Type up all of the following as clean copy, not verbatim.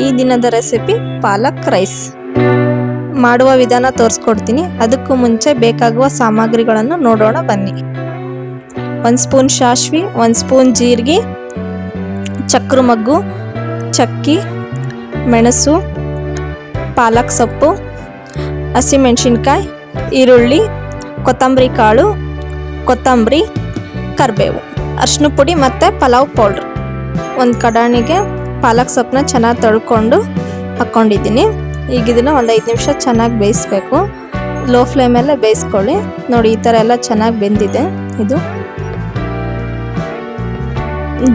ಈ ದಿನದ ರೆಸಿಪಿ ಪಾಲಕ್ ರೈಸ್. ಮಾಡುವ ವಿಧಾನ ತೋರಿಸ್ಕೊಡ್ತೀನಿ. ಅದಕ್ಕೂ ಮುಂಚೆ ಬೇಕಾಗುವ ಸಾಮಗ್ರಿಗಳನ್ನು ನೋಡೋಣ ಬನ್ನಿ. 1 ಸ್ಪೂನ್ ಸಾಸಿವೆ, 1 ಸ್ಪೂನ್ ಜೀರಿಗೆ, ಚಕ್ರ ಮಗ್ಗು, ಚಕ್ಕಿ, ಮೆಣಸು, ಪಾಲಕ್ ಸೊಪ್ಪು, ಹಸಿಮೆಣಸಿನ್ಕಾಯಿ, ಈರುಳ್ಳಿ, ಕೊತ್ತಂಬರಿ ಕಾಳು, ಕೊತ್ತಂಬರಿ, ಕರಿಬೇವು, ಅರಿಶಿನ ಪುಡಿ ಮತ್ತು ಪಲಾವ್ ಪೌಡ್ರ್. ಒಂದು ಕಡಾಣಿಗೆ ಪಾಲಕ್ ಸೊಪ್ಪನ್ನ ಚೆನ್ನಾಗಿ ತೊಳ್ಕೊಂಡು ಹಾಕ್ಕೊಂಡಿದ್ದೀನಿ. ಈಗ ಇದನ್ನು ಒಂದು 5 ನಿಮಿಷ ಚೆನ್ನಾಗಿ ಬೇಯಿಸ್ಬೇಕು. ಲೋ ಫ್ಲೇಮಲ್ಲೇ ಬೇಯಿಸ್ಕೊಳ್ಳಿ. ನೋಡಿ, ಈ ಥರ ಎಲ್ಲ ಚೆನ್ನಾಗಿ ಬೆಂದಿದೆ. ಇದು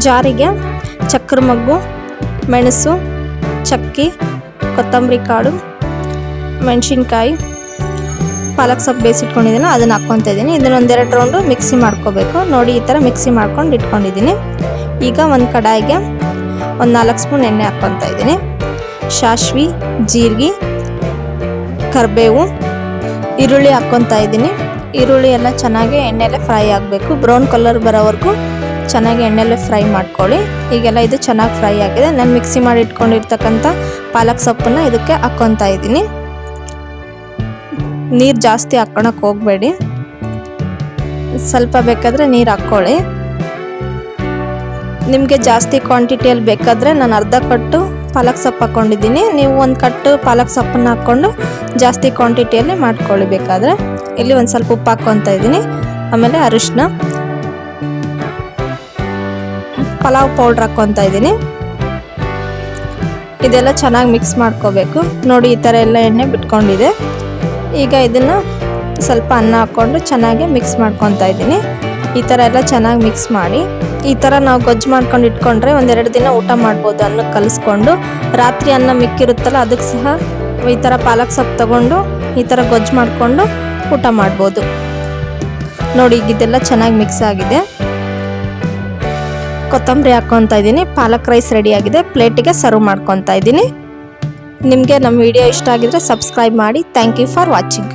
ಜಾರಿಗೆ ಚಕ್ರ ಮಗ್ಗು, ಮೆಣಸು, ಚಕ್ಕಿ, ಕೊತ್ತಂಬರಿ ಕಾಳು, ಮೆಣಸಿನ್ಕಾಯಿ, ಪಾಲಕ್ ಸೊಪ್ಪು ಬೇಯಿಸಿಟ್ಕೊಂಡಿದ್ದೀನಿ, ಅದನ್ನು ಹಾಕ್ಕೊತಾ ಇದ್ದೀನಿ. ಇದನ್ನು 1-2 ರೌಂಡು ಮಿಕ್ಸಿ ಮಾಡ್ಕೋಬೇಕು. ನೋಡಿ, ಈ ಥರ ಮಿಕ್ಸಿ ಮಾಡ್ಕೊಂಡು ಇಟ್ಕೊಂಡಿದ್ದೀನಿ. ಈಗ ಒಂದು ಕಡಾಯಿಗೆ 4 ಸ್ಪೂನ್ ಎಣ್ಣೆ ಹಾಕ್ಕೊತಾ ಇದ್ದೀನಿ. ಸಾಸಿವೆ, ಜೀರಿಗೆ, ಕರಿಬೇವು, ಈರುಳ್ಳಿ ಹಾಕ್ಕೊತಾ ಇದ್ದೀನಿ. ಈರುಳ್ಳಿ ಎಲ್ಲ ಚೆನ್ನಾಗಿ ಎಣ್ಣೆಲ್ಲೇ ಫ್ರೈ ಆಗಬೇಕು. ಬ್ರೌನ್ ಕಲರ್ ಬರೋವರೆಗೂ ಚೆನ್ನಾಗಿ ಎಣ್ಣೆಲ್ಲೇ ಫ್ರೈ ಮಾಡ್ಕೊಳ್ಳಿ. ಈಗೆಲ್ಲ ಇದು ಚೆನ್ನಾಗಿ ಫ್ರೈ ಆಗಿದೆ. ನಾನು ಮಿಕ್ಸಿ ಮಾಡಿ ಇಟ್ಕೊಂಡಿರ್ತಕ್ಕಂಥ ಪಾಲಕ್ ಸೊಪ್ಪನ್ನು ಇದಕ್ಕೆ ಹಾಕ್ಕೊತಾ ಇದ್ದೀನಿ. ನೀರು ಜಾಸ್ತಿ ಹಾಕ್ಕೊಳಕ್ಕೆ ಹೋಗಬೇಡಿ, ಸ್ವಲ್ಪ ಬೇಕಾದರೆ ನೀರು ಹಾಕ್ಕೊಳ್ಳಿ. ನಿಮಗೆ ಜಾಸ್ತಿ ಕ್ವಾಂಟಿಟಿಯಲ್ಲಿ ಬೇಕಾದರೆ ನಾನು ಅರ್ಧ ಕಟ್ಟು ಪಾಲಕ್ ಸೊಪ್ಪು ಹಾಕ್ಕೊಂಡಿದ್ದೀನಿ. ನೀವು 1 ಕಟ್ಟು ಪಾಲಕ್ ಸೊಪ್ಪನ್ನು ಹಾಕ್ಕೊಂಡು ಜಾಸ್ತಿ ಕ್ವಾಂಟಿಟಿಯಲ್ಲಿ ಮಾಡ್ಕೊಳ್ಳಿ ಬೇಕಾದರೆ. ಇಲ್ಲಿ ಒಂದು ಸ್ವಲ್ಪ ಉಪ್ಪು ಹಾಕ್ಕೊತಾ ಇದ್ದೀನಿ. ಆಮೇಲೆ ಅರಿಶಿನ, ಪಲಾವ್ ಪೌಡ್ರ್ ಹಾಕ್ಕೊತಾ ಇದ್ದೀನಿ. ಇದೆಲ್ಲ ಚೆನ್ನಾಗಿ ಮಿಕ್ಸ್ ಮಾಡ್ಕೋಬೇಕು. ನೋಡಿ, ಈ ಥರ ಎಲ್ಲ ಎಣ್ಣೆ ಬಿಟ್ಕೊಂಡಿದೆ. ಈಗ ಇದನ್ನು ಸ್ವಲ್ಪ ಅನ್ನ ಹಾಕ್ಕೊಂಡು ಚೆನ್ನಾಗಿ ಮಿಕ್ಸ್ ಮಾಡ್ಕೊತಾ ಇದ್ದೀನಿ. ಈ ಥರ ಎಲ್ಲ ಚೆನ್ನಾಗಿ ಮಿಕ್ಸ್ ಮಾಡಿ, ಈ ಥರ ನಾವು ಗೊಜ್ಜು ಮಾಡ್ಕೊಂಡು ಇಟ್ಕೊಂಡ್ರೆ 1-2 ದಿನ ಊಟ ಮಾಡ್ಬೋದು. ಅನ್ನಕ್ಕೆ ಕಲಿಸ್ಕೊಂಡು ರಾತ್ರಿ ಅನ್ನ ಮಿಕ್ಕಿರುತ್ತಲ್ಲ, ಅದಕ್ಕೆ ಸಹ ಈ ಥರ ಪಾಲಕ್ ಸೊಪ್ಪು ತೊಗೊಂಡು ಈ ಥರ ಗೊಜ್ಜು ಮಾಡಿಕೊಂಡು ಊಟ ಮಾಡ್ಬೋದು. ನೋಡಿ, ಈಗ ಇದೆಲ್ಲ ಚೆನ್ನಾಗಿ ಮಿಕ್ಸ್ ಆಗಿದೆ. ಕೊತ್ತಂಬರಿ ಹಾಕ್ಕೊತಾ ಇದ್ದೀನಿ. ಪಾಲಕ್ ರೈಸ್ ರೆಡಿಯಾಗಿದೆ. ಪ್ಲೇಟಿಗೆ ಸರ್ವ್ ಮಾಡ್ಕೊತಾ ಇದ್ದೀನಿ. ನಿಮಗೆ ನಮ್ಮ ವಿಡಿಯೋ ಇಷ್ಟ ಆಗಿದ್ರೆ ಸಬ್ಸ್ಕ್ರೈಬ್ ಮಾಡಿ. Thank you for watching.